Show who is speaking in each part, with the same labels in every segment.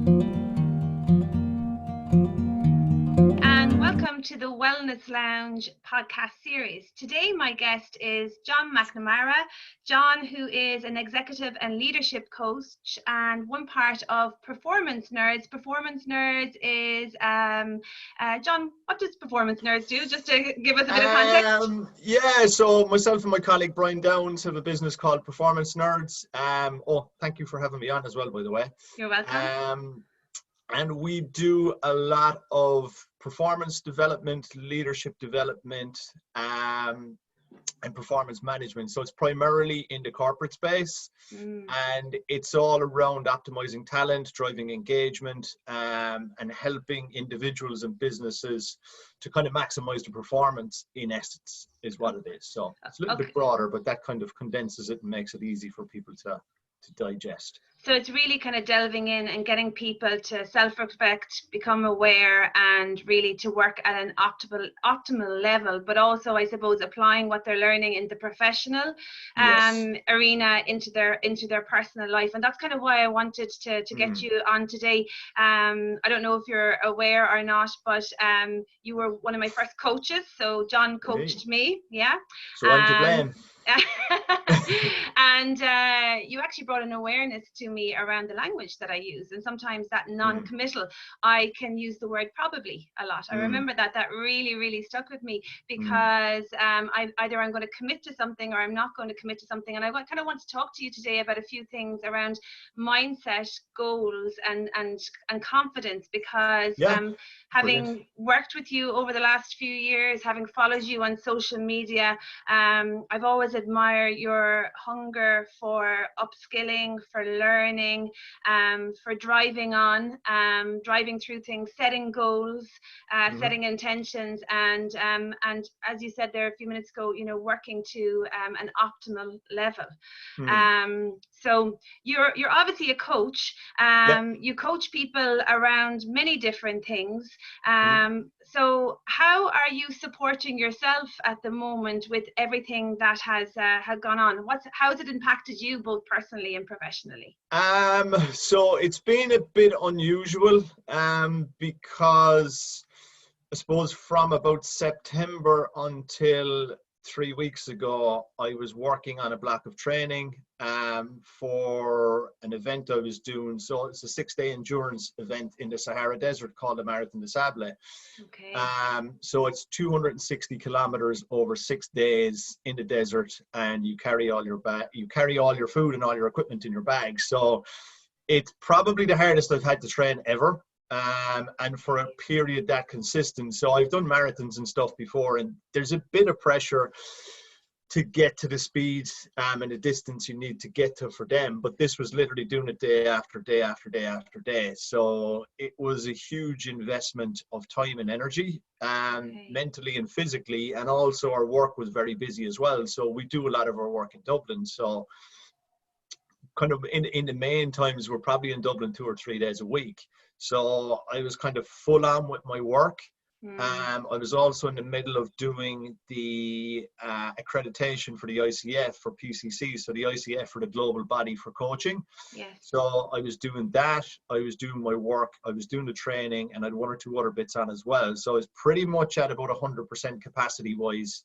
Speaker 1: And welcome to the Wellness Lounge podcast series. Today, my guest is John McNamara. John, who is an executive and leadership coach and one part of Performance Nerds. Performance Nerds is, John, what does Performance Nerds do? Just to give us a bit of context.
Speaker 2: So myself and my colleague Brian Downs have a business called Performance Nerds. Thank you for having me on as well, by the way.
Speaker 1: You're welcome.
Speaker 2: And we do a lot of performance development, leadership development, and performance management. So it's primarily in the corporate space, and it's all around optimizing talent, driving engagement, and helping individuals and businesses to kind of maximize the performance, in essence, is what it is. So it's a little bit broader, but that kind of condenses it and makes it easy for people to digest.
Speaker 1: So it's really kind of delving in and getting people to self-reflect, become aware, and really to work at an optimal level, but also, I suppose, applying what they're learning in the professional arena into their personal life. And that's kind of why I wanted to get you on today. I don't know if you're aware or not, but you were one of my first coaches. So John coached me. Yeah.
Speaker 2: So I'm to blame.
Speaker 1: And you actually brought an awareness to me around the language that I use, and sometimes that non-committal, I can use the word probably a lot. I remember that really stuck with me, because either I'm going to commit to something or I'm not going to commit to something. And I kind of want to talk to you today about a few things around mindset, goals, and confidence, because having worked with you over the last few years, having followed you on social media, I've always admired your hunger for upskilling, for learning, for driving through things, setting goals, setting intentions, and as you said there a few minutes ago, working to an optimal level. So you're obviously a coach. You coach people around many different things. So how are you supporting yourself at the moment with everything that has gone on? How has it impacted you both personally and professionally?
Speaker 2: So it's been a bit unusual, because I suppose from about September until 3 weeks ago, I was working on a block of training for an event I was doing. So it's a 6-day endurance event in the Sahara Desert called the Marathon des Sables.
Speaker 1: Okay.
Speaker 2: So it's 260 kilometers over 6 days in the desert, and you carry all your food and all your equipment in your bag. So it's probably the hardest I've had to train ever. And for a period that consistent. So I've done marathons and stuff before, and there's a bit of pressure to get to the speed and the distance you need to get to for them. But this was literally doing it day after day after day after day. So it was a huge investment of time and energy, mentally and physically. And also our work was very busy as well. So we do a lot of our work in Dublin. So kind of in the main times, we're probably in Dublin 2 or 3 days a week. So I was kind of full on with my work. I was also in the middle of doing the accreditation for the ICF for PCC, so the ICF for the global body for coaching.
Speaker 1: Yes.
Speaker 2: So I was doing that, I was doing my work, I was doing the training, and I had 1 or 2 other bits on as well. So I was pretty much at about 100% capacity wise,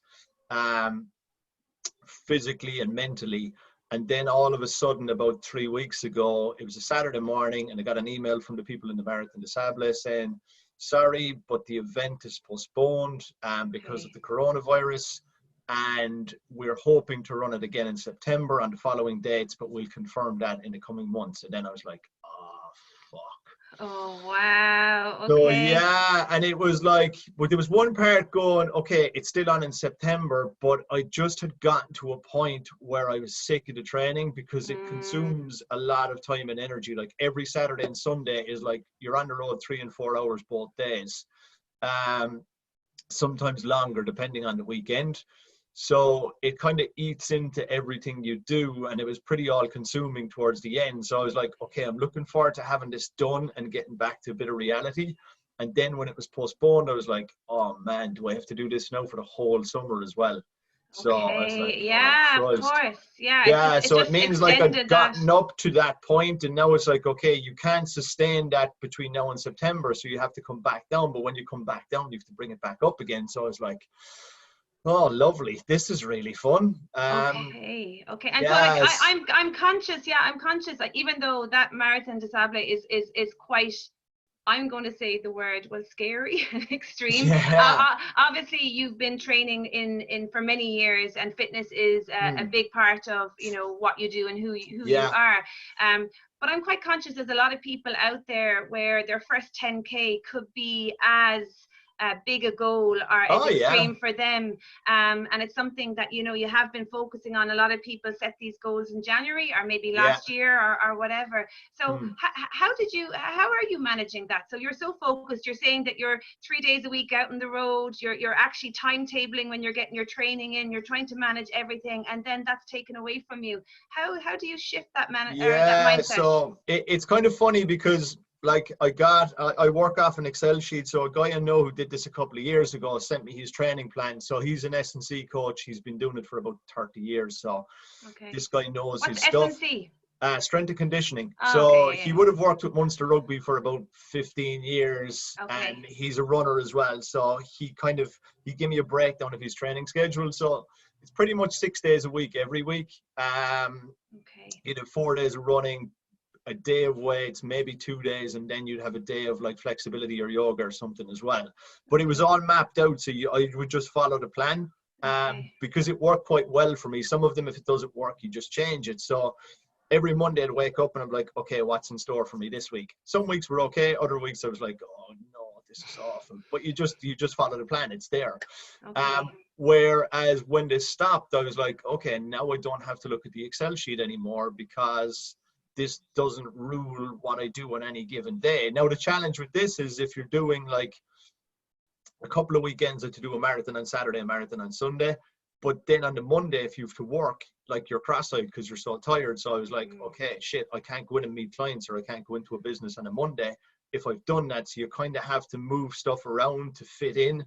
Speaker 2: physically and mentally. And then all of a sudden, about 3 weeks ago, it was a Saturday morning, and I got an email from the people in the Marathon des Sables saying, sorry, but the event is postponed because of the coronavirus, and we're hoping to run it again in September on the following dates, but we'll confirm that in the coming months. And then I was like, oh, fuck.
Speaker 1: Oh, wow. Okay.
Speaker 2: So yeah, and it was like, but there was one part going, okay, it's still on in September, but I just had gotten to a point where I was sick of the training because it consumes a lot of time and energy. Like every Saturday and Sunday is like you're on the road 3 and 4 hours both days, sometimes longer depending on the weekend. So it kind of eats into everything you do, and it was pretty all-consuming towards the end. So I was like, okay, I'm looking forward to having this done and getting back to a bit of reality. And then when it was postponed, I was like, oh man, do I have to do this now for the whole summer as well? So I was like,
Speaker 1: Okay.
Speaker 2: oh
Speaker 1: Yeah, of
Speaker 2: Christ.
Speaker 1: course. Yeah,
Speaker 2: Yeah,
Speaker 1: it
Speaker 2: so it
Speaker 1: just
Speaker 2: means like I've
Speaker 1: extended that.
Speaker 2: gotten up to that point, and now it's like, okay, you can't sustain that between now and September, so you have to come back down. But when you come back down, you have to bring it back up again. So I was like, oh, lovely. This is really fun.
Speaker 1: Okay. Okay. And so like
Speaker 2: Yes.
Speaker 1: I'm conscious, yeah, I'm conscious, like even though that marathon disable is quite, I'm going to say the word was scary and extreme.
Speaker 2: Yeah.
Speaker 1: Obviously, you've been training in for many years, and fitness is a
Speaker 2: Hmm.
Speaker 1: big part of what you do and who you
Speaker 2: Yeah.
Speaker 1: are. But I'm quite conscious there's a lot of people out there where their first 10K could be as big a goal or as
Speaker 2: Oh, yeah.
Speaker 1: extreme for them, and it's something that you have been focusing on. A lot of people set these goals in January or maybe
Speaker 2: Yeah.
Speaker 1: last year or whatever. So
Speaker 2: Hmm.
Speaker 1: how are you managing that? So you're so focused. You're saying that you're 3 days a week out on the road. You're actually timetabling when you're getting your training in. You're trying to manage everything, and then that's taken away from you. How do you shift that that
Speaker 2: Yeah,
Speaker 1: mindset?
Speaker 2: so it's kind of funny because like I work off an Excel sheet. So a guy I know who did this a couple of years ago sent me his training plan. So he's an S&C coach. He's been doing it for about 30 years. So
Speaker 1: Okay.
Speaker 2: this guy knows
Speaker 1: What's
Speaker 2: his stuff.
Speaker 1: S&C?
Speaker 2: Strength and conditioning.
Speaker 1: Oh,
Speaker 2: So
Speaker 1: okay.
Speaker 2: he
Speaker 1: Yeah.
Speaker 2: would have worked with Munster Rugby for about 15 years,
Speaker 1: Okay.
Speaker 2: and he's a runner as well. So he gave me a breakdown of his training schedule. So it's pretty much 6 days a week every week.
Speaker 1: Okay.
Speaker 2: He'd have 4 days of running, a day of weights, maybe 2 days, and then you'd have a day of like flexibility or yoga or something as well. But it was all mapped out, so I would just follow the plan.
Speaker 1: Okay.
Speaker 2: Because it worked quite well for me. Some of them, if it doesn't work, you just change it. So every Monday I'd wake up and I'm like, okay, what's in store for me this week? Some weeks were okay. Other weeks I was like, oh no, this is awful. But you just follow the plan. It's there.
Speaker 1: Okay.
Speaker 2: Whereas when this stopped, I was like, okay, now I don't have to look at the Excel sheet anymore because this doesn't rule what I do on any given day. Now the challenge with this is if you're doing like a couple of weekends to do a marathon on Saturday, a marathon on Sunday. But then on the Monday, if you have to work, like you're cross-eyed because you're so tired. So I was like, okay, shit, I can't go in and meet clients, or I can't go into a business on a Monday if I've done that. So you kind of have to move stuff around to fit in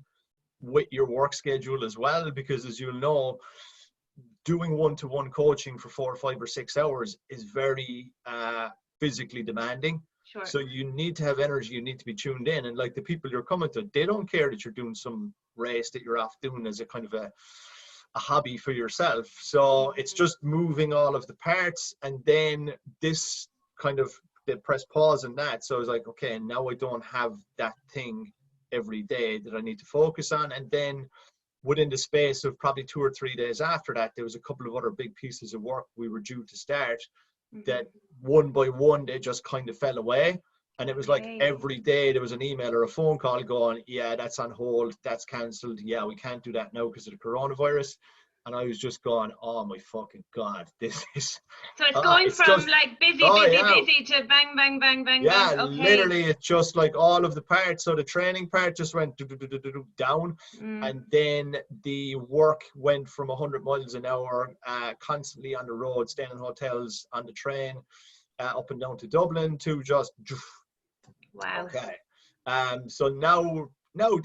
Speaker 2: with your work schedule as well. Because as you'll know, doing one-to-one coaching for 4 or 5 or 6 hours is very physically demanding.
Speaker 1: Sure.
Speaker 2: So you need to have energy, you need to be tuned in. And like the people you're coming to, they don't care that you're doing some race that you're off doing as a kind of a hobby for yourself. So it's just moving all of the parts. And then this kind of, they press pause on that. So I was like, okay, now I don't have that thing every day that I need to focus on. And then within the space of probably 2 or 3 days after that, there was a couple of other big pieces of work we were due to start that one by one, they just kind of fell away. And it was like every day there was an email or a phone call going, yeah, that's on hold, that's cancelled. Yeah, we can't do that now because of the coronavirus. And I was just going, oh my fucking God, this is...
Speaker 1: So it's going
Speaker 2: it's
Speaker 1: from
Speaker 2: just,
Speaker 1: like busy to bang, bang, bang, bang,
Speaker 2: yeah,
Speaker 1: bang. Okay.
Speaker 2: literally, it's just like all of the parts. So the training part just went down. And then the work went from 100 miles an hour, constantly on the road, staying in hotels, on the train, up and down to Dublin, to just...
Speaker 1: Wow.
Speaker 2: Okay. So now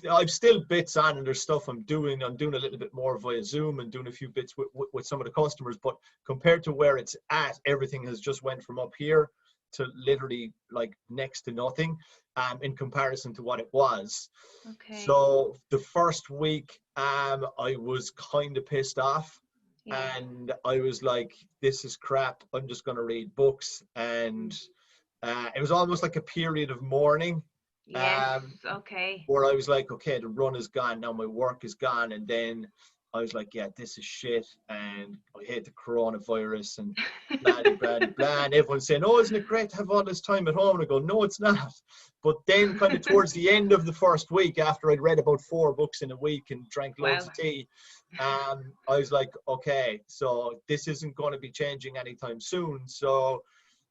Speaker 2: I've still bits on, and there's stuff I'm doing. I'm doing a little bit more via Zoom and doing a few bits with some of the customers. But compared to where it's at, everything has just went from up here to literally like next to nothing in comparison to what it was.
Speaker 1: Okay.
Speaker 2: So the first week, I was kind of pissed off.
Speaker 1: Yeah.
Speaker 2: And I was like, this is crap. I'm just going to read books. And it was almost like a period of mourning.
Speaker 1: Yes. Okay.
Speaker 2: Where I was like, okay, the run is gone. Now my work is gone. And then I was like, yeah, this is shit. And I hate the coronavirus and blah, blah, blah. And everyone's saying, oh, isn't it great to have all this time at home? And I go, no, it's not. But then kind of towards the end of the first week, after I'd read about 4 books in a week and drank loads of tea, I was like, okay, so this isn't going to be changing anytime soon. So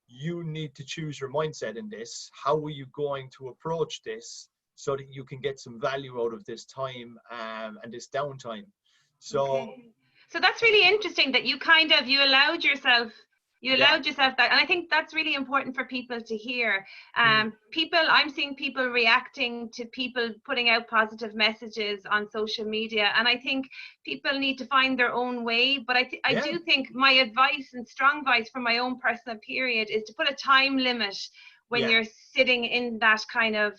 Speaker 2: you need to choose your mindset in this. How are you going to approach this so that you can get some value out of this time and this downtime? So
Speaker 1: So that's really interesting that you allowed yourself You allowed yourself that, and I think that's really important for people to hear. I'm seeing people reacting to people putting out positive messages on social media, and I think people need to find their own way. But I do think my advice and strong advice from my own personal period is to put a time limit when you're sitting in that kind of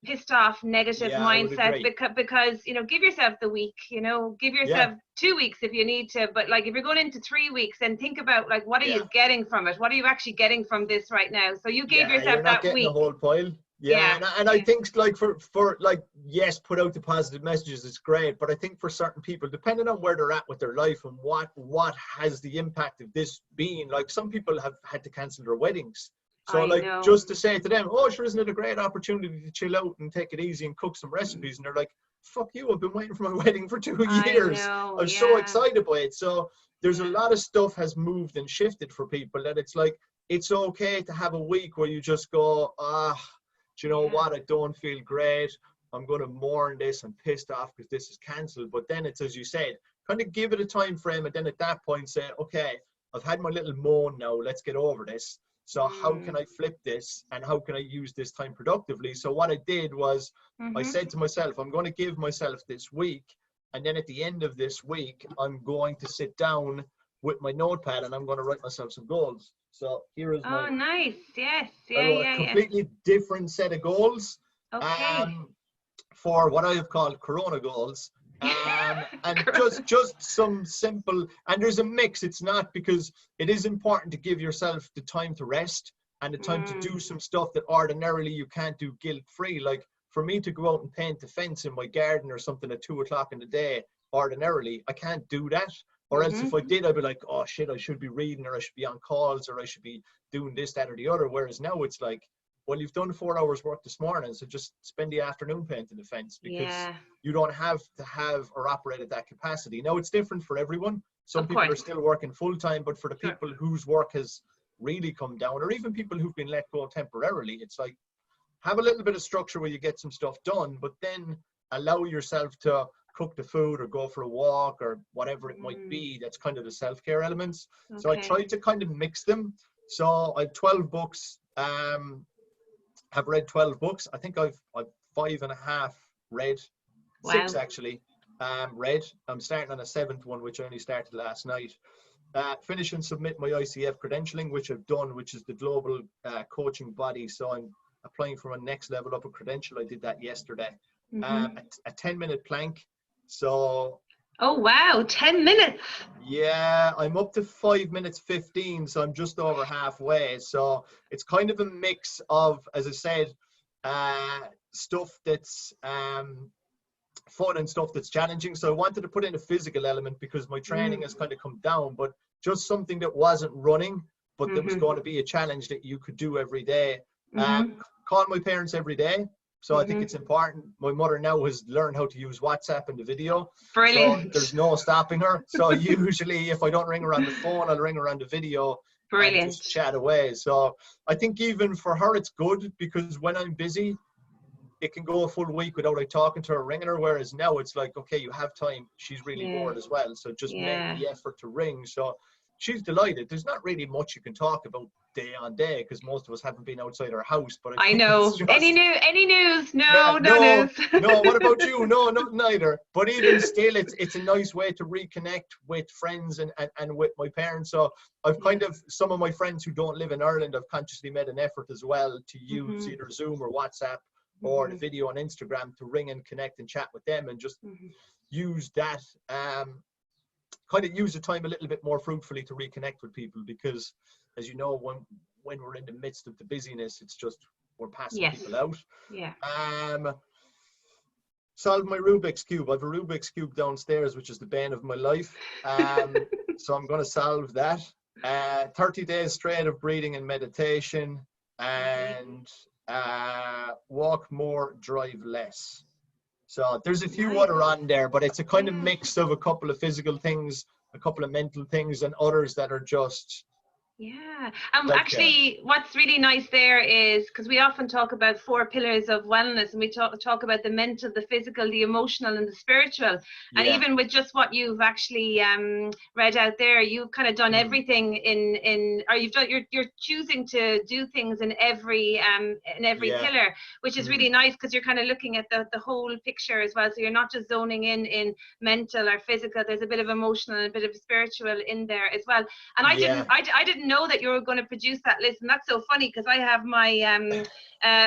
Speaker 1: pissed off negative mindset, because give yourself the week, give yourself 2 weeks if you need to, but like if you're going into 3 weeks, then think about like what are you getting from it, what are you actually getting from this right now. So you gave yourself
Speaker 2: you're not
Speaker 1: that
Speaker 2: getting
Speaker 1: week.
Speaker 2: a whole pile. I think like for like, yes, put out the positive messages, it's great, but I think for certain people, depending on where they're at with their life and what has the impact of this been, like some people have had to cancel their weddings. So just to say to them, oh, sure, isn't it a great opportunity to chill out and take it easy and cook some recipes? And they're like, fuck you, I've been waiting for my wedding for 2 years. I'm so excited by it. So there's a lot of stuff has moved and shifted for people that it's like, it's okay to have a week where you just go, do you know what? I don't feel great. I'm going to mourn this. I'm pissed off because this is cancelled. But then it's, as you said, kind of give it a time frame. And then at that point say, okay, I've had my little moan now. Let's get over this. So how can I flip this and how can I use this time productively? So what I did was I said to myself, I'm going to give myself this week. And then at the end of this week, I'm going to sit down with my notepad and I'm going to write myself some goals. So here is my...
Speaker 1: Oh, nice. Yes.
Speaker 2: I wrote a completely different set of goals for what I have called Corona goals. And just some simple, and there's a mix. It's not, because it is important to give yourself the time to rest and the time to do some stuff that ordinarily you can't do guilt-free. Like for me to go out and paint the fence in my garden or something at 2 o'clock in the day, ordinarily I can't do that. Or else if I did, I'd be like, oh shit, I should be reading, or I should be on calls, or I should be doing this, that, or the other. Whereas now it's like, well, you've done 4 hours work this morning, so just spend the afternoon painting the fence, because you don't have to have or operate at that capacity. Now, it's different for everyone. Some people are still working full time, but for the people whose work has really come down, or even people who've been let go temporarily, it's like, have a little bit of structure where you get some stuff done, but then allow yourself to cook the food or go for a walk or whatever it might be. That's kind of the self-care elements. So I tried to kind of mix them. So I have 12 books. Have read 12 books. I think I've 5.5 read, 6 actually read. I'm starting on a 7th one, which I only started last night. Finish and submit my ICF credentialing, which I've done, which is the global coaching body. So I'm applying for my next level up a credential. I did that yesterday. A 10-minute plank. So
Speaker 1: oh wow, 10 minutes.
Speaker 2: Yeah, I'm up to 5 minutes 15, so I'm just over halfway. So it's kind of a mix of, as I said, stuff that's fun and stuff that's challenging. So I wanted to put in a physical element because my training has kind of come down, but just something that wasn't running, but that was going to be a challenge that you could do every day. Call my parents every day. So I think it's important. My mother now has learned how to use WhatsApp and the video.
Speaker 1: Brilliant.
Speaker 2: So there's no stopping her. So usually if I don't ring her on the phone, I'll ring her on the video.
Speaker 1: Brilliant.
Speaker 2: And just chat away. So I think even for her, it's good, because when I'm busy, it can go a full week without like talking to her, ringing her. Whereas now it's like, okay, you have time. She's really bored as well. So just make the effort to ring. So she's delighted. There's not really much you can talk about day on day, because most of us haven't been outside our house. But
Speaker 1: I know. Just, any news? No, no news.
Speaker 2: No, what about you? No, neither. But even still, it's a nice way to reconnect with friends and with my parents. So I've kind of, some of my friends who don't live in Ireland, I've consciously made an effort as well to use either Zoom or WhatsApp or the video on Instagram to ring and connect and chat with them, and just use that, kind of use the time a little bit more fruitfully to reconnect with people, because as you know, when we're in the midst of the busyness, it's just, we're passing people out. Solve my Rubik's Cube. I have a Rubik's Cube downstairs, which is the bane of my life. So I'm going to solve that. 30 days straight of breathing and meditation, and walk more, drive less. So there's a few other on there, but it's a kind of mix of a couple of physical things, a couple of mental things, and others that are just
Speaker 1: Yeah.
Speaker 2: Self-care.
Speaker 1: Actually, what's really nice there is, because we often talk about 4 pillars of wellness, and we talk about the mental, the physical, the emotional, and the spiritual. And
Speaker 2: Yeah.
Speaker 1: even with just what you've actually read out there, you've kind of done everything or you're choosing to do things in every
Speaker 2: Yeah.
Speaker 1: pillar, which is really nice, because you're kind of looking at the whole picture as well. So you're not just zoning in mental or physical. There's a bit of emotional and a bit of spiritual in there as well. And I didn't know that you were going to produce that list, and that's so funny, because I have my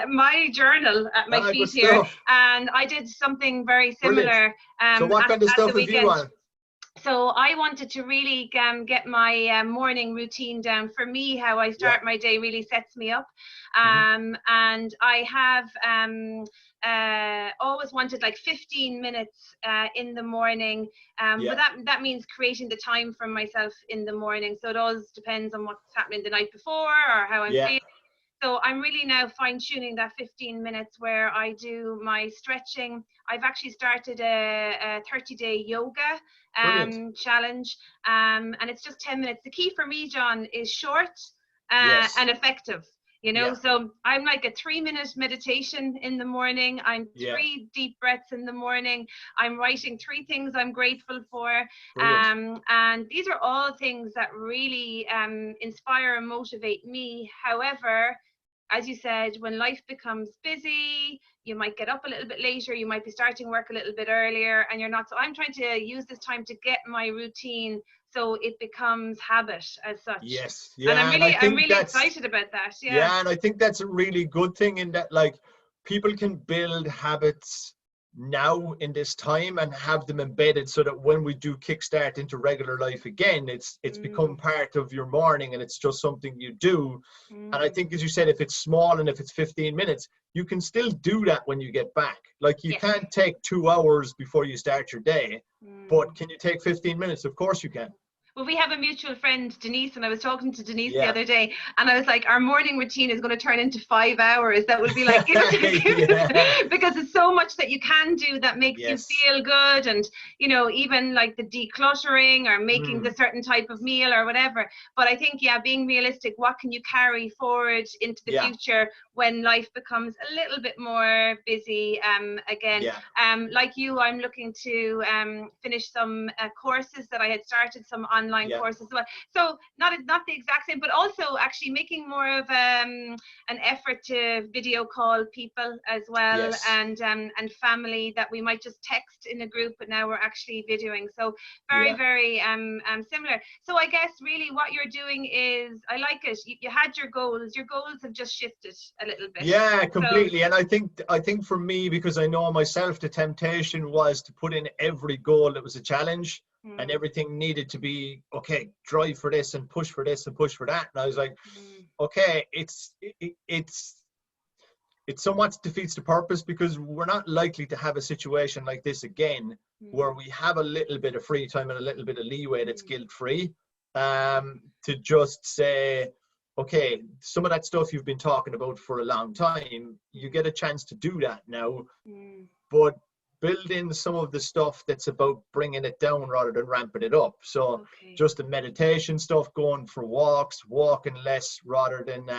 Speaker 1: my journal at my
Speaker 2: Good
Speaker 1: feet here,
Speaker 2: stuff.
Speaker 1: and I did something very
Speaker 2: Brilliant.
Speaker 1: similar
Speaker 2: So what
Speaker 1: at
Speaker 2: kind of
Speaker 1: the
Speaker 2: stuff have you
Speaker 1: weekend.
Speaker 2: on?
Speaker 1: So I wanted to really get my morning routine down. For me, how I start my day really sets me up. And I have always wanted like 15 minutes in the morning. But that means creating the time for myself in the morning. So it always depends on what's happening the night before or how I'm feeling. So I'm really now fine-tuning that 15 minutes where I do my stretching. I've actually started a 30-day yoga challenge, and it's just 10 minutes. The key for me, John, is short and effective. So I'm like a 3-minute meditation in the morning. I'm 3 deep breaths in the morning. I'm writing 3 things I'm grateful for. And these are all things that really inspire and motivate me. However, as you said, when life becomes busy, you might get up a little bit later, you might be starting work a little bit earlier, and you're not. So I'm trying to use this time to get my routine so it becomes habit as such.
Speaker 2: Yes.
Speaker 1: And
Speaker 2: Yeah.
Speaker 1: I'm really excited about that.
Speaker 2: Yeah, and I think that's a really good thing, in that like people can build habits now in this time and have them embedded, so that when we do kickstart into regular life again, it's become part of your morning, and it's just something you do. And I think, as you said, if it's small and if it's 15 minutes, you can still do that when you get back. Like you can't take 2 hours before you start your day, but can you take 15 minutes? Of course you can.
Speaker 1: Well, we have a mutual friend, Denise, and I was talking to Denise the other day, and I was like, our morning routine is going to turn into 5 hours. That would be like, because it's so much that you can do that makes you feel good. And, even like the decluttering or making the certain type of meal or whatever. But I think, being realistic, what can you carry forward into the future when life becomes a little bit more busy again? Like you, I'm looking to finish some courses that I had started, some online courses as well. So not the exact same, but also actually making more of an effort to video call people as well, and family that we might just text in a group, but now we're actually videoing. So very similar. So I guess really what you're doing is, I like it. You had your goals. Your goals have just shifted a little bit.
Speaker 2: Yeah, completely. So, and I think for me, because I know myself, the temptation was to put in every goal that was a challenge. And everything needed to be, okay, drive for this and push for this and push for that. And I was like, okay, it's somewhat defeats the purpose, because we're not likely to have a situation like this again, where we have a little bit of free time and a little bit of leeway that's guilt-free, to just say, okay, some of that stuff you've been talking about for a long time, you get a chance to do that now, but build in some of the stuff that's about bringing it down rather than ramping it up. So just the meditation stuff, going for walks, walking less rather than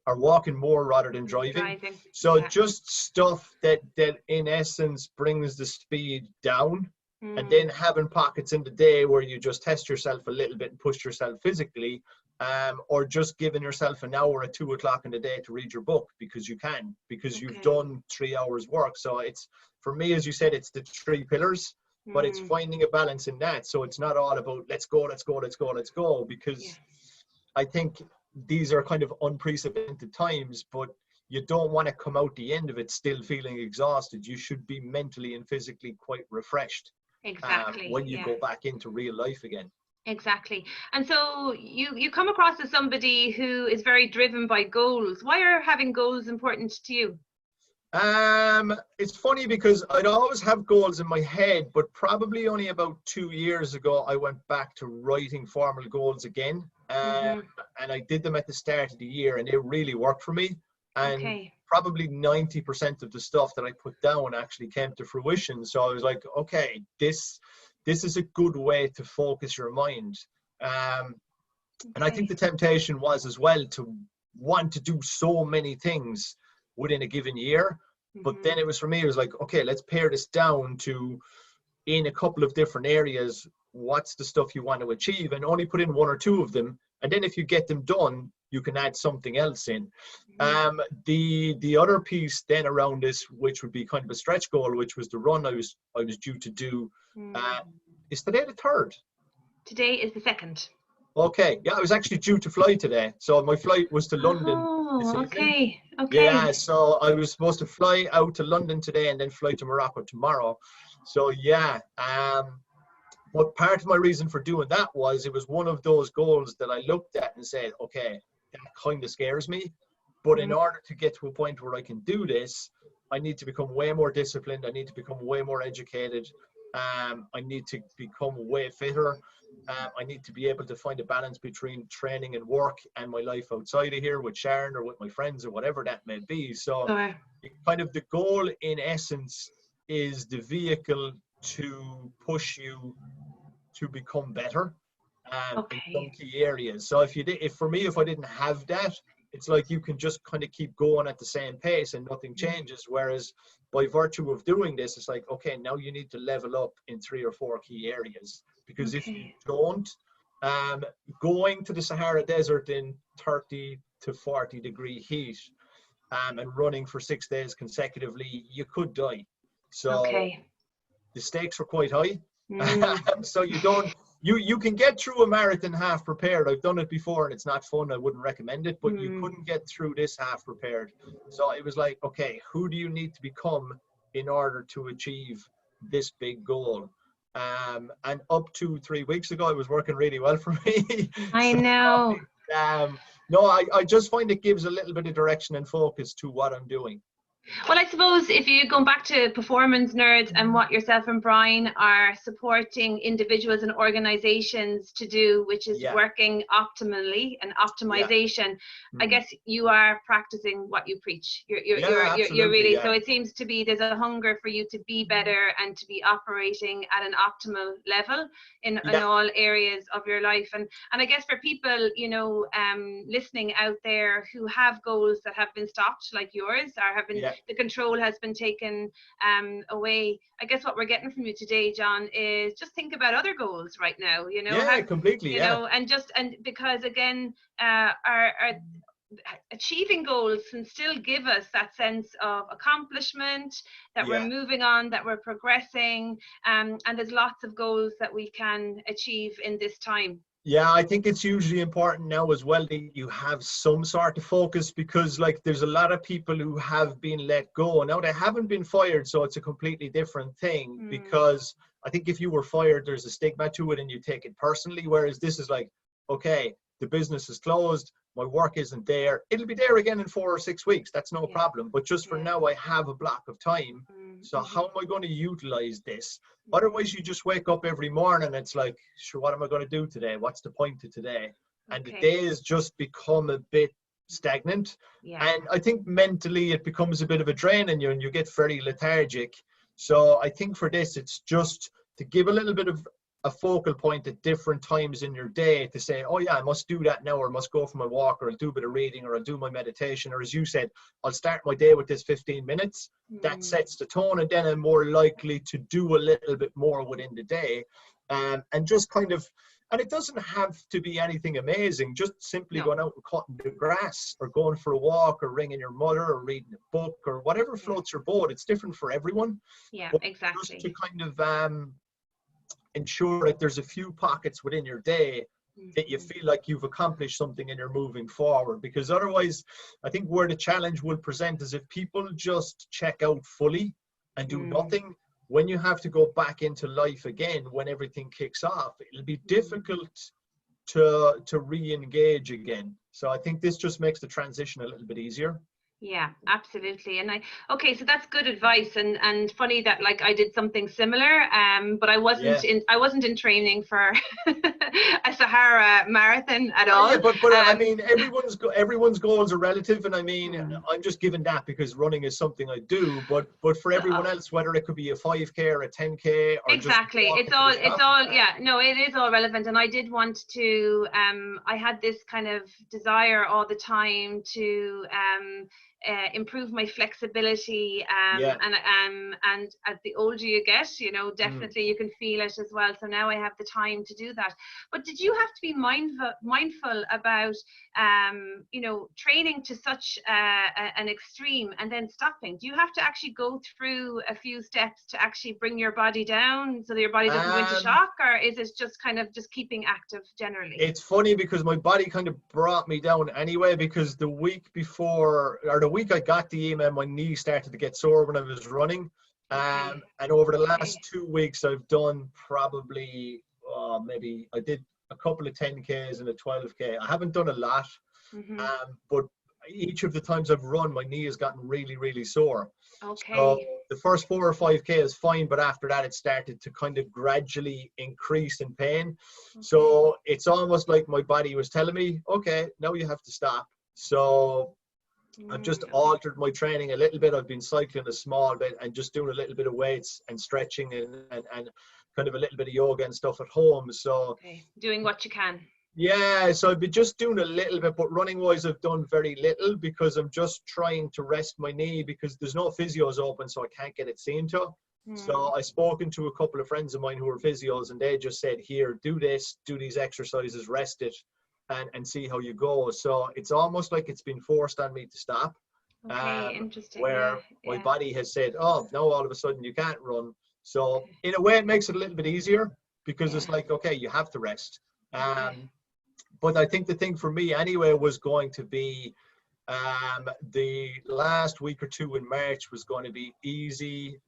Speaker 2: or walking more rather than driving. So just stuff that in essence brings the speed down, and then having pockets in the day where you just test yourself a little bit and push yourself physically, or just giving yourself an hour at 2 o'clock in the day to read your book, because you can, because you've done 3 hours work. So it's, for me, as you said, it's the 3 pillars, but it's finding a balance in that. So it's not all about let's go, because I think these are kind of unprecedented times, but you don't want to come out the end of it still feeling exhausted. You should be mentally and physically quite refreshed when you go back into real life again.
Speaker 1: Exactly. And so you come across as somebody who is very driven by goals. Why are having goals important to you?
Speaker 2: It's funny, because I'd always have goals in my head, but probably only about 2 years ago, I went back to writing formal goals again. And I did them at the start of the year, and it really worked for me. And probably 90% of the stuff that I put down actually came to fruition. So I was like, okay, this is a good way to focus your mind. And I think the temptation was as well to want to do so many things within a given year. But then it was, for me, it was like, okay, let's pare this down to, in a couple of different areas, what's the stuff you want to achieve, and only put in one or two of them. And then if you get them done, you can add something else in. The other piece then around this, which would be kind of a stretch goal, which was the run I was due to do, is today the 3rd?
Speaker 1: Today is the 2nd.
Speaker 2: Okay, yeah, I was actually due to fly today, so my flight was to London this evening.
Speaker 1: Okay.
Speaker 2: Yeah, so I was supposed to fly out to London today and then fly to Morocco tomorrow. So yeah, but part of my reason for doing that was it was one of those goals that I looked at and said, okay, that kind of scares me, but in order to get to a point where I can do this, I need to become way more disciplined. I need to become way more educated. I need to become way fitter. I need to be able to find a balance between training and work and my life outside of here with Sharon or with my friends or whatever that may be. So kind of the goal in essence is the vehicle to push you to become better in some key areas. So if for me, if I didn't have that, it's like you can just kind of keep going at the same pace and nothing changes. Whereas by virtue of doing this, it's like, okay, now you need to level up in 3 or 4 key areas. Because if you don't, going to the Sahara Desert in 30 to 40 degree heat and running for 6 days consecutively, you could die. So the stakes are quite high. So you can get through a marathon half prepared. I've done it before and it's not fun. I wouldn't recommend it, but you couldn't get through this half prepared. So it was like, okay, who do you need to become in order to achieve this big goal? And up to 3 weeks ago, it was working really well for me.
Speaker 1: I know.
Speaker 2: No, I just find it gives a little bit of direction and focus to what I'm doing.
Speaker 1: Well, I suppose if you go back to Performance Nerds and what yourself and Brian are supporting individuals and organizations to do, which is working optimally and optimization, I guess you are practicing what you preach. You're really, so it seems to be there's a hunger for you to be better and to be operating at an optimal level in all areas of your life. And I guess for people, you know, listening out there who have goals that have been stopped like yours or have been the control has been taken away. I guess what we're getting from you today, John, is just think about other goals right now, you know.
Speaker 2: Completely.
Speaker 1: You know, and because again, our achieving goals can still give us that sense of accomplishment, that we're moving on, that we're progressing, and there's lots of goals that we can achieve in this time.
Speaker 2: Yeah, I think it's hugely important now as well that you have some sort of focus, because like there's a lot of people who have been let go. Now they haven't been fired, so it's a completely different thing, because I think if you were fired, there's a stigma to it and you take it personally. Whereas this is like, okay, the business is closed, my work isn't there. It'll be there again in 4 or 6 weeks. That's no problem. But just for now, I have a block of time. So how am I going to utilize this? Otherwise, you just wake up every morning and it's like, sure, what am I going to do today? What's the point of today? And the days just become a bit stagnant. And I think mentally it becomes a bit of a drain on you and you get very lethargic. So I think for this, it's just to give a little bit of a focal point at different times in your day to say, oh yeah, I must do that now, or I must go for my walk, or I'll do a bit of reading, or I'll do my meditation, or as you said, I'll start my day with this 15 minutes. That sets the tone, and then I'm more likely to do a little bit more within the day. And just kind of, and it doesn't have to be anything amazing, just simply going out and cutting the grass, or going for a walk, or ringing your mother, or reading a book, or whatever floats your boat. It's different for everyone.
Speaker 1: But exactly.
Speaker 2: Just to kind of ensure that there's a few pockets within your day that you feel like you've accomplished something and you're moving forward. Because otherwise, I think where the challenge will present is if people just check out fully and do nothing, when you have to go back into life again, when everything kicks off, it'll be difficult to re-engage again. So I think this just makes the transition a little bit easier.
Speaker 1: Yeah, absolutely. And okay, so that's good advice, and funny that like I did something similar, but
Speaker 2: Yeah.
Speaker 1: I wasn't in training for a Sahara marathon at
Speaker 2: Ah, yeah,
Speaker 1: all.
Speaker 2: but I mean, everyone's goals are relative, and I mean,
Speaker 1: Hmm.
Speaker 2: I'm just giving that because running is something I do. But for everyone else, whether it could be a 5K or a 10K or just
Speaker 1: Exactly.
Speaker 2: walking to the
Speaker 1: It's
Speaker 2: shop.
Speaker 1: all, yeah, no, it is all relevant. And I did want to, I had this kind of desire all the time to improve my flexibility.
Speaker 2: Yeah.
Speaker 1: And as the older you get, you know,
Speaker 2: Mm.
Speaker 1: definitely you can feel it as well. So now I have the time to do that. But did you have to be mindful about, you know, training to such an extreme and then stopping? Do you have to actually go through a few steps to actually bring your body down so that your body doesn't go into
Speaker 2: Um,
Speaker 1: shock, or is it just kind of just keeping active generally?
Speaker 2: it's funny because my body kind of brought me down anyway, because the week before, or the week I got the email, my knee started to get sore when I was running.
Speaker 1: Okay.
Speaker 2: And over the
Speaker 1: Okay.
Speaker 2: last 2 weeks, I've done probably, maybe I did a couple of 10Ks and a 12K. I haven't done a lot,
Speaker 1: Mm-hmm.
Speaker 2: but each of the times I've run, my knee has gotten really, really sore. So
Speaker 1: Okay.
Speaker 2: the first 4 or 5K is fine, but after that, it started to kind of gradually increase in pain.
Speaker 1: Okay.
Speaker 2: So it's almost like my body was telling me, okay, now you have to stop. So I've just
Speaker 1: Okay.
Speaker 2: altered my training a little bit. I've been cycling a small bit and just doing a little bit of weights and stretching and kind of a little bit of yoga and stuff at home. So
Speaker 1: Okay. Doing what you can.
Speaker 2: yeah, so I've been just doing a little bit, but running wise, I've done very little because I'm just trying to rest my knee because there's no physios open, so I can't get it seen to.
Speaker 1: Hmm.
Speaker 2: So I've spoken to a couple of friends of mine who are physios, and they just said, here, do this, do these exercises, rest it, and see how you go. So it's almost like it's been forced on me to stop,
Speaker 1: Okay.
Speaker 2: um,
Speaker 1: Interesting. Yeah.
Speaker 2: where my
Speaker 1: Yeah.
Speaker 2: body has said, oh, now all of a sudden you can't run. So in a way, it makes it a little bit easier because
Speaker 1: Yeah.
Speaker 2: it's like, okay, you have to rest.
Speaker 1: Okay.
Speaker 2: But I think the thing for me anyway was going to be the last week or two in March was going to be easy.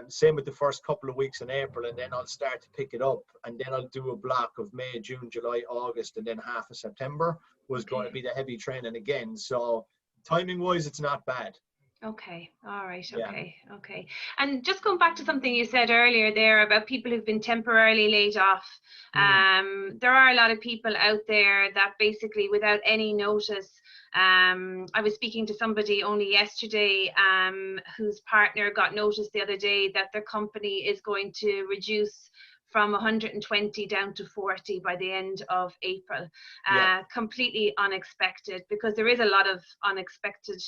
Speaker 2: Same with the first couple of weeks in April, and then I'll start to pick it up, and then I'll do a block of May, June, July, August, and then half of September was going to
Speaker 1: Okay.
Speaker 2: be the heavy training again. So timing wise, it's not bad.
Speaker 1: Okay. All right.
Speaker 2: Yeah.
Speaker 1: Okay. Okay. And just going back to something you said earlier there about people who've been temporarily laid off.
Speaker 2: Mm.
Speaker 1: There are a lot of people out there that basically, without any notice, I was speaking to somebody only yesterday, whose partner got notice the other day that their company is going to reduce from 120 down to 40 by the end of April.
Speaker 2: Yeah.
Speaker 1: Completely unexpected, because there is a lot of unexpected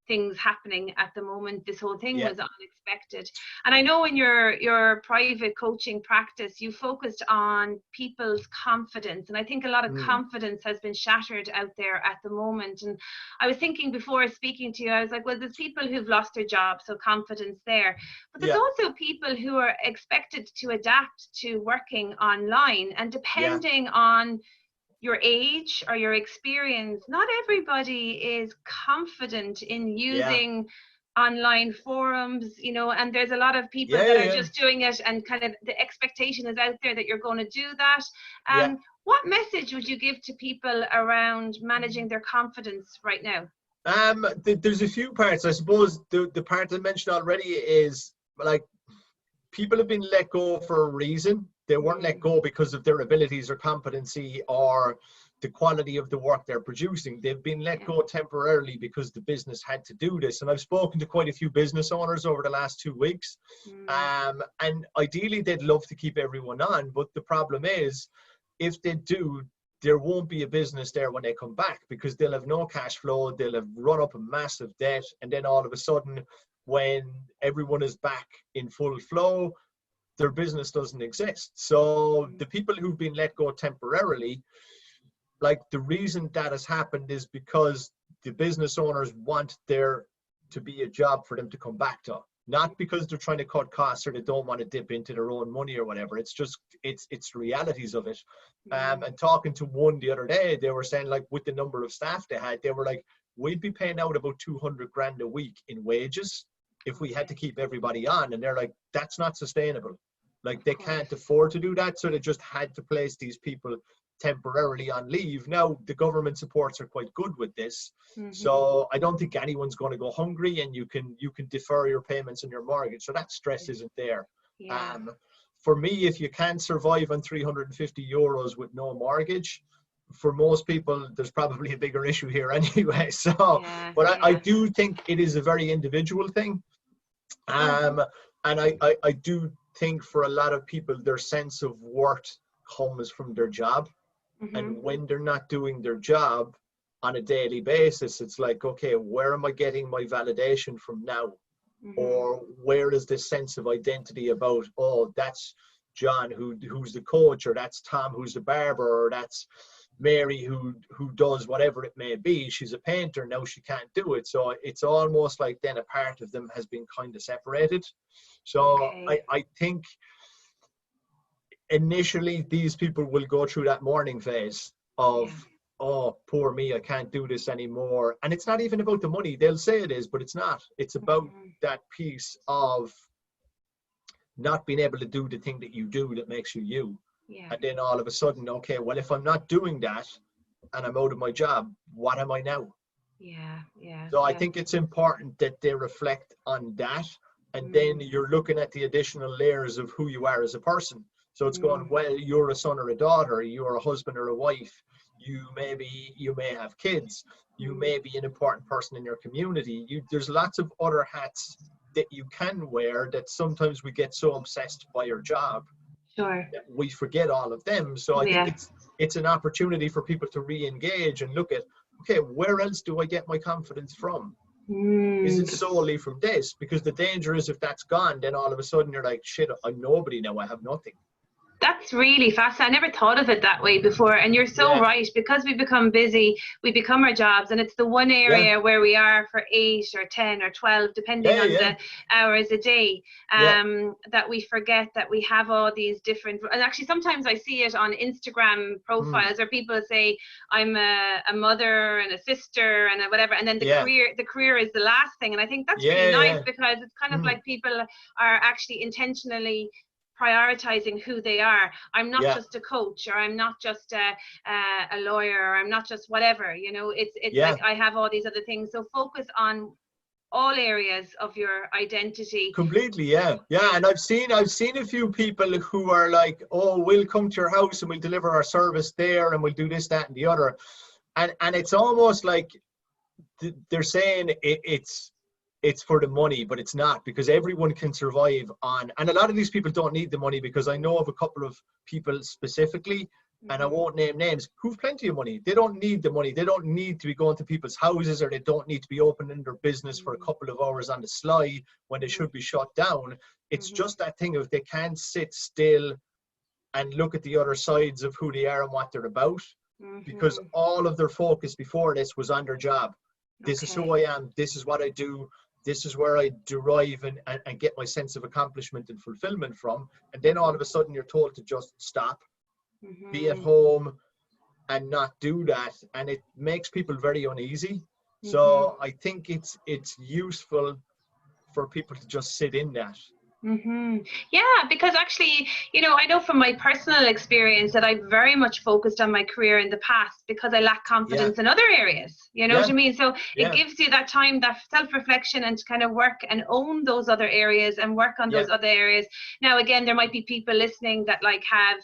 Speaker 1: things happening at the moment. This whole thing
Speaker 2: Yeah.
Speaker 1: was unexpected. And I know in your private coaching practice, you focused on people's confidence. And I think a lot of
Speaker 2: Mm.
Speaker 1: confidence has been shattered out there at the moment. And I was thinking before speaking to you, I was like, well, there's people who've lost their jobs, so confidence there. But there's
Speaker 2: Yeah.
Speaker 1: also people who are expected to adapt to working online. And
Speaker 2: Yeah.
Speaker 1: depending on your age or your experience, not everybody is confident in
Speaker 2: Yeah.
Speaker 1: using online forums, you know, and there's a lot of people
Speaker 2: Yeah.
Speaker 1: that
Speaker 2: Yeah.
Speaker 1: are
Speaker 2: Yeah.
Speaker 1: just doing it, and kind of the expectation is out there that you're going to do that.
Speaker 2: Yeah.
Speaker 1: What message would you give to people around managing their confidence right now?
Speaker 2: There's a few parts. I suppose the part I mentioned already is like people have been let go for a reason. They weren't let
Speaker 1: Mm,
Speaker 2: go because of their abilities or competency or the quality of the work they're producing. They've been let
Speaker 1: yeah.
Speaker 2: go temporarily because the business had to do this. And I've spoken to quite a few business owners over the last 2 weeks.
Speaker 1: Mm,
Speaker 2: And ideally, they'd love to keep everyone on. But the problem is, if they do, there won't be a business there when they come back because they'll have no cash flow. They'll have run up a massive debt. And then all of a sudden, when everyone is back in full flow, their business doesn't exist. So
Speaker 1: mm,
Speaker 2: the people who've been let go temporarily, like the reason that has happened is because the business owners want there to be a job for them to come back to, not because they're trying to cut costs or they don't want to dip into their own money or whatever. It's just it's realities of it.
Speaker 1: mm,
Speaker 2: And talking to one the other day, they were saying like with the number of staff they had, they were like, we'd be paying out about 200 grand a week in wages if we had to
Speaker 1: okay.
Speaker 2: keep everybody on. And they're like, that's not sustainable. Like
Speaker 1: Of
Speaker 2: they can't
Speaker 1: course.
Speaker 2: afford to do that. So they just had to place these people temporarily on leave. Now, the government supports are quite good with this.
Speaker 1: Mm-hmm.
Speaker 2: So I don't think anyone's going to go hungry, and you can defer your payments on your mortgage. So that stress isn't there.
Speaker 1: Yeah.
Speaker 2: For me, if you can't survive on €350 with no mortgage, for most people, there's probably a bigger issue here anyway. So,
Speaker 1: Yeah.
Speaker 2: but I
Speaker 1: Yeah.
Speaker 2: do think it is a very individual thing. And I do think for a lot of people, their sense of worth comes from their job.
Speaker 1: Mm-hmm.
Speaker 2: And when they're not doing their job on a daily basis, it's like, okay, where am I getting my validation from now?
Speaker 1: Mm-hmm.
Speaker 2: Or where is this sense of identity about, oh, that's John who's the coach, or that's Tom who's the barber, or that's Mary who does whatever it may be. She's a painter, now she can't do it. So it's almost like then a part of them has been kind of separated. So
Speaker 1: Okay.
Speaker 2: I think initially these people will go through that mourning phase of,
Speaker 1: Yeah.
Speaker 2: oh, poor me, I can't do this anymore. And it's not even about the money. They'll say it is, but it's not. It's about
Speaker 1: Mm-hmm.
Speaker 2: that piece of not being able to do the thing that you do that makes you you.
Speaker 1: Yeah.
Speaker 2: And then all of a sudden, okay, well, if I'm not doing that and I'm out of my job, what am I now?
Speaker 1: Yeah. Yeah.
Speaker 2: So I
Speaker 1: Yeah.
Speaker 2: think it's important that they reflect on that. And then
Speaker 1: Mm.
Speaker 2: you're looking at the additional layers of who you are as a person. So it's going,
Speaker 1: Mm.
Speaker 2: well, you're a son or a daughter, you're a husband or a wife, you may have kids, you
Speaker 1: Mm.
Speaker 2: may be an important person in your community. There's lots of other hats that you can wear that sometimes we get so obsessed by your job
Speaker 1: Sure.
Speaker 2: that we forget all of them. So I think
Speaker 1: Yeah.
Speaker 2: it's an opportunity for people to re-engage and look at, okay, where else do I get my confidence from? Is
Speaker 1: Mm.
Speaker 2: it solely from this? Because the danger is if that's gone, then all of a sudden you're like, shit, I'm nobody now, I have nothing.
Speaker 1: That's really fascinating. I never thought of it that way before. And you're so
Speaker 2: Yeah,
Speaker 1: right, because we become busy, we become our jobs, and it's the one
Speaker 2: yeah,
Speaker 1: area where we are for 8 or 10 or 12, depending
Speaker 2: yeah,
Speaker 1: on
Speaker 2: yeah,
Speaker 1: the hours a day,
Speaker 2: yeah,
Speaker 1: that we forget that we have all these different. And actually, sometimes I see it on Instagram
Speaker 2: mm,
Speaker 1: profiles where people say, I'm a mother and a sister and a whatever. And then
Speaker 2: yeah,
Speaker 1: the career is the last thing. And I think that's really
Speaker 2: yeah,
Speaker 1: nice,
Speaker 2: yeah,
Speaker 1: because it's kind of
Speaker 2: mm,
Speaker 1: like people are actually intentionally prioritizing who they are. I'm not
Speaker 2: yeah,
Speaker 1: just a coach, or I'm not just a lawyer, or I'm not just whatever, it's like
Speaker 2: yeah.
Speaker 1: I have all these other things. So focus on all areas of your identity.
Speaker 2: Completely, yeah, yeah. And I've seen a few people who are like, oh, we'll come to your house and we'll deliver our service there and we'll do this, that, and the other. And it's almost like they're saying it's for the money, but it's not, because everyone can survive on, and a lot of these people don't need the money, because I know of a couple of people specifically, and I
Speaker 1: Mm-hmm.
Speaker 2: won't name names, who've plenty of money. They don't need the money. They don't need to be going to people's houses, or they don't need to be opening their business for a couple of hours on the sly when they
Speaker 1: Mm-hmm.
Speaker 2: should be shut down. It's
Speaker 1: Mm-hmm.
Speaker 2: just that thing of they can't sit still and look at the other sides of who they are and what they're about, because
Speaker 1: Mm-hmm.
Speaker 2: all of their focus before this was on their job. This is who
Speaker 1: Okay.
Speaker 2: I am. This is what I do. This is where I derive and get my sense of accomplishment and fulfillment from. And then all
Speaker 1: Mm-hmm.
Speaker 2: of a sudden you're told to just stop, be at
Speaker 1: Mm-hmm.
Speaker 2: home, and not do that. And it makes people very uneasy.
Speaker 1: Mm-hmm.
Speaker 2: So I think it's useful for people to just sit in that.
Speaker 1: Yeah, because actually, I know from my personal experience that I very much focused on my career in the past because I lack
Speaker 2: Yeah,
Speaker 1: confidence in other areas. You know what
Speaker 2: yeah,
Speaker 1: I mean? So it
Speaker 2: yeah,
Speaker 1: gives you that time, that self-reflection, and to kind of work and own those other areas and work on
Speaker 2: yeah,
Speaker 1: those other areas. Now, again, there might be people listening that like have,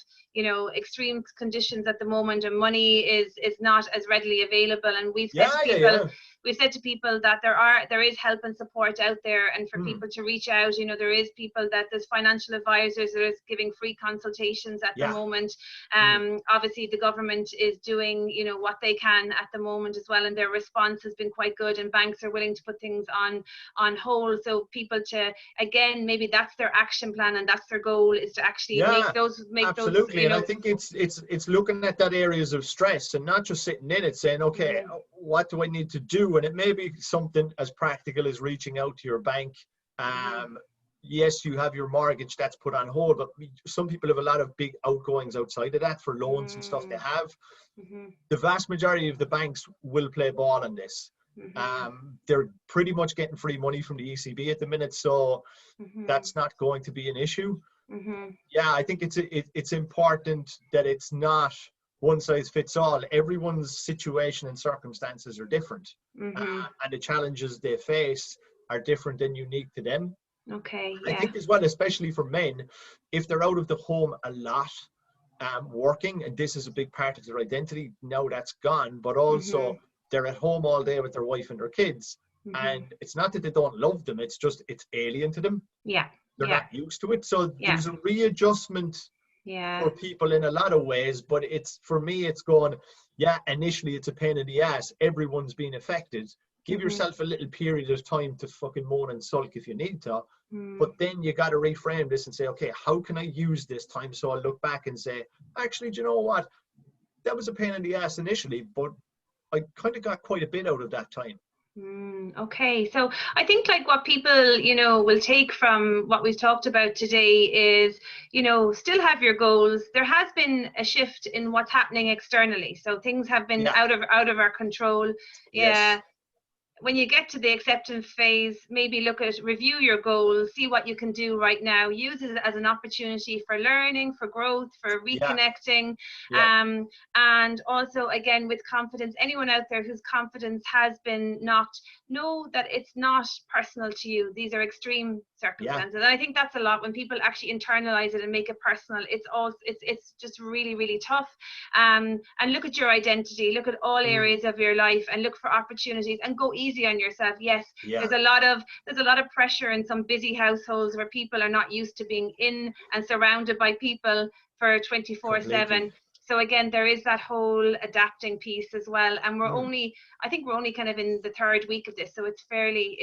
Speaker 1: extreme conditions at the moment, and money is not as readily available. And
Speaker 2: yeah, yeah, yeah.
Speaker 1: we've said to people that there is help and support out there, and for
Speaker 2: Mm,
Speaker 1: people to reach out. There is people that there's financial advisors that is giving free consultations at the
Speaker 2: yeah.
Speaker 1: moment.
Speaker 2: Mm.
Speaker 1: Obviously the government is doing what they can at the moment as well, and their response has been quite good, and banks are willing to put things on hold. So people to, again, maybe that's their action plan, and that's their goal, is to actually
Speaker 2: Yeah,
Speaker 1: make those
Speaker 2: absolutely. And I think it's looking at that areas of stress and not just sitting in it saying, okay,
Speaker 1: Mhm.
Speaker 2: what do I need to do? And it may be something as practical as reaching out to your bank.
Speaker 1: Mhm.
Speaker 2: Um, yes, you have your mortgage that's put on hold, but some people have a lot of big outgoings outside of that for loans and stuff they
Speaker 1: Mhm.
Speaker 2: have.
Speaker 1: Mhm.
Speaker 2: The vast majority of the banks will play ball on this.
Speaker 1: Mhm.
Speaker 2: They're pretty much getting free money from the ECB at the minute, so
Speaker 1: Mhm.
Speaker 2: that's not going to be an issue.
Speaker 1: Mhm.
Speaker 2: Yeah, I think it's important that it's not. one size fits all. Everyone's situation and circumstances are different, and the challenges they face are different and unique to them.
Speaker 1: Okay,
Speaker 2: I
Speaker 1: yeah.
Speaker 2: think as well, especially for men, if they're out of the home a lot, working, and this is a big part of their identity, now that's gone, but also they're at home all day with their wife and their kids. And it's not that they don't love them, it's just it's alien to them.
Speaker 1: Yeah.
Speaker 2: They're
Speaker 1: Yeah.
Speaker 2: not used to it. So
Speaker 1: Yeah.
Speaker 2: there's a readjustment
Speaker 1: Yeah.
Speaker 2: for people in a lot of ways, but it's, for me, it's going, yeah, initially it's a pain in the ass. Everyone's been affected. Give yourself a little period of time to fucking moan and sulk if you need to. But then you got to reframe this and say, okay, how can I use this time? So I'll look back and say, actually, do you know what? That was a pain in the ass initially, but I kind of got quite a bit out of that time.
Speaker 1: Okay, so I think like what people, will take from what we've talked about today is, still have your goals. There has been a shift in what's happening externally. So things have been out of our control. Yeah.
Speaker 2: Yes.
Speaker 1: When you get to the acceptance phase, maybe review your goals, see what you can do right now, use it as an opportunity for learning, for growth, for reconnecting. And also, again, with confidence, anyone out there whose confidence has been knocked, know that it's not personal to you. These are extreme circumstances. And I think that's a lot when people actually internalize it and make it personal. It's just really, really tough. And look at your identity, look at all areas of your life, and look for opportunities, and go easy on yourself. Yes, there's a lot of pressure in some busy households where people are not used to being in and surrounded by people for 24/7. So again, there is that whole adapting piece as well. And I think we're only kind of in the third week of this, so it's fairly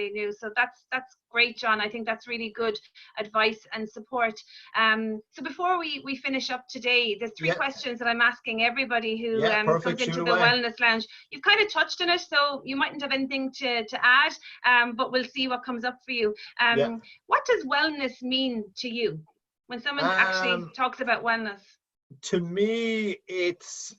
Speaker 1: new. So that's great, John. I think that's really good advice and support. So before we finish up today, there's three questions that I'm asking everybody who comes into the Wellness Lounge. You've kind of touched on it, so you mightn't have anything to add, but we'll see what comes up for you. What does wellness mean to you when someone actually talks about wellness?
Speaker 2: To me, it's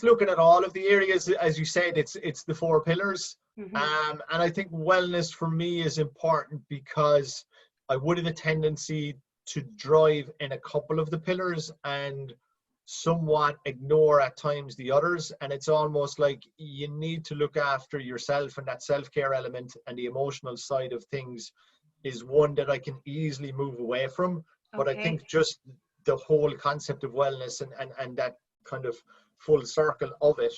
Speaker 2: looking at all of the areas, as you said. It's the 4 pillars. And I think wellness for me is important because I would have a tendency to drive in a couple of the pillars and somewhat ignore at times the others. And it's almost like you need to look after yourself, and that self-care element and the emotional side of things is one that I can easily move away from. But I think just the whole concept of wellness and that kind of full circle of it,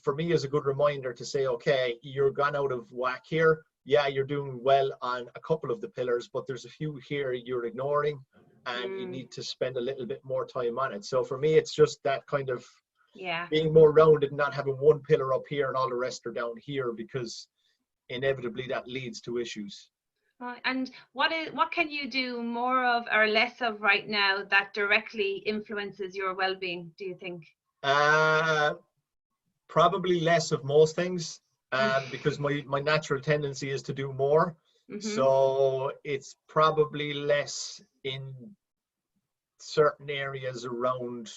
Speaker 2: for me, is a good reminder to say, okay, you're gone out of whack here. Yeah, you're doing well on a couple of the pillars, but there's a few here you're ignoring, and you need to spend a little bit more time on it. So for me, it's just that kind of being more rounded, not having one pillar up here and all the rest are down here, because inevitably that leads to issues.
Speaker 1: And what can you do more of or less of right now that directly influences your well-being, do you think?
Speaker 2: Probably less of most things, because my natural tendency is to do more. So it's probably less in certain areas around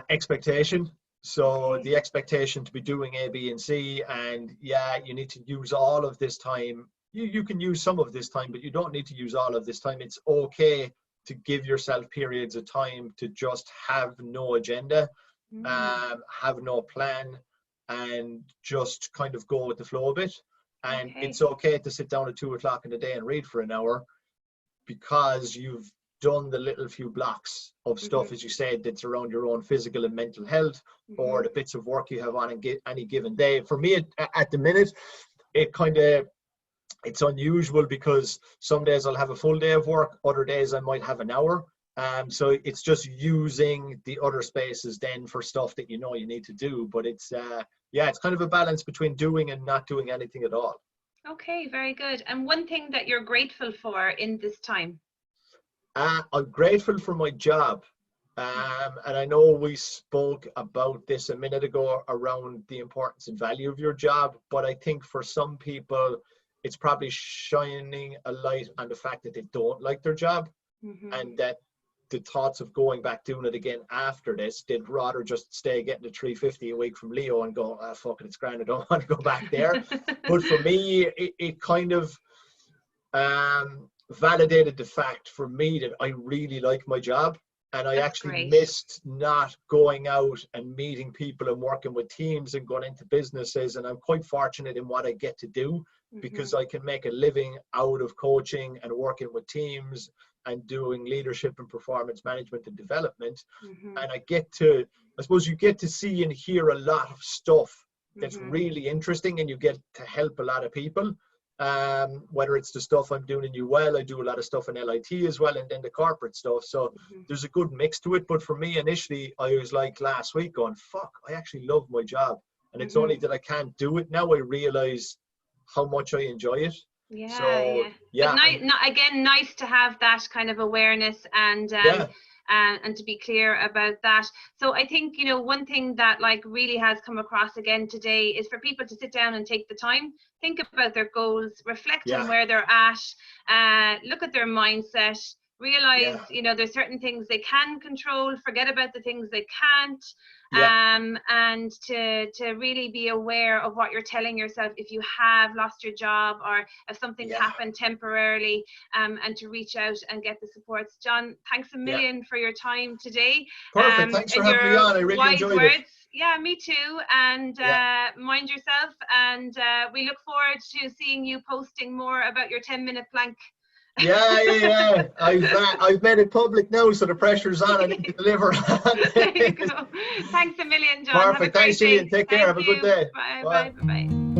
Speaker 2: expectation. So the expectation to be doing A, B, and C, and you need to use all of this time. You can use some of this time, but you don't need to use all of this time. It's okay to give yourself periods of time to just have no agenda, have no plan, and just kind of go with the flow a bit. And it's okay to sit down at 2 o'clock in the day and read for an hour, because you've done the little few blocks of stuff, as you said, that's around your own physical and mental health, or the bits of work you have on any given day. For me, at the minute, it's unusual, because some days I'll have a full day of work, other days I might have an hour. So it's just using the other spaces then for stuff that you need to do. But it's it's kind of a balance between doing and not doing anything at all.
Speaker 1: Okay, very good. And one thing that you're grateful for in this time?
Speaker 2: I'm grateful for my job. And I know we spoke about this a minute ago around the importance and value of your job, but I think for some people, it's probably shining a light on the fact that they don't like their job, and that the thoughts of going back doing it again after this, they'd rather just stay getting the $350 a week from Leo and go, fuck it, it's grand, I don't want to go back there. But for me, it kind of, validated the fact for me that I really like my job. And I
Speaker 1: That's
Speaker 2: actually
Speaker 1: great.
Speaker 2: missed not going out and meeting people and working with teams and going into businesses. And I'm quite fortunate in what I get to do, because I can make a living out of coaching and working with teams and doing leadership and performance management and development. And I suppose you get to see and hear a lot of stuff that's really interesting, and you get to help a lot of people. Whether it's the stuff I'm doing in UL, I do a lot of stuff in LIT as well, and then the corporate stuff. So there's a good mix to it. But for me, initially, I was like last week going, fuck, I actually love my job. And it's only that I can't do it. Now I realize how much I enjoy it.
Speaker 1: Yeah,
Speaker 2: so,
Speaker 1: yeah. But again, nice to have that kind of awareness and to be clear about that. So I think, you know, one thing that like really has come across again today is for people to sit down and take the time, think about their goals, reflect on where they're at, look at their mindset, realize, you know, there's certain things they can control, forget about the things they can't. And to really be aware of what you're telling yourself if you have lost your job or if something's happened temporarily, and to reach out and get the supports. John, thanks a million for your time today.
Speaker 2: Perfect. Thanks for having me on. I really enjoyed it.
Speaker 1: Yeah, me too. And mind yourself. And we look forward to seeing you posting more about your 10-minute plank.
Speaker 2: Yeah. I've made it public now, so the pressure's on. I need to deliver.
Speaker 1: There you go. Thanks a million, John.
Speaker 2: Perfect. Thanks, Gillian. Take care. Have a good day.
Speaker 1: Bye.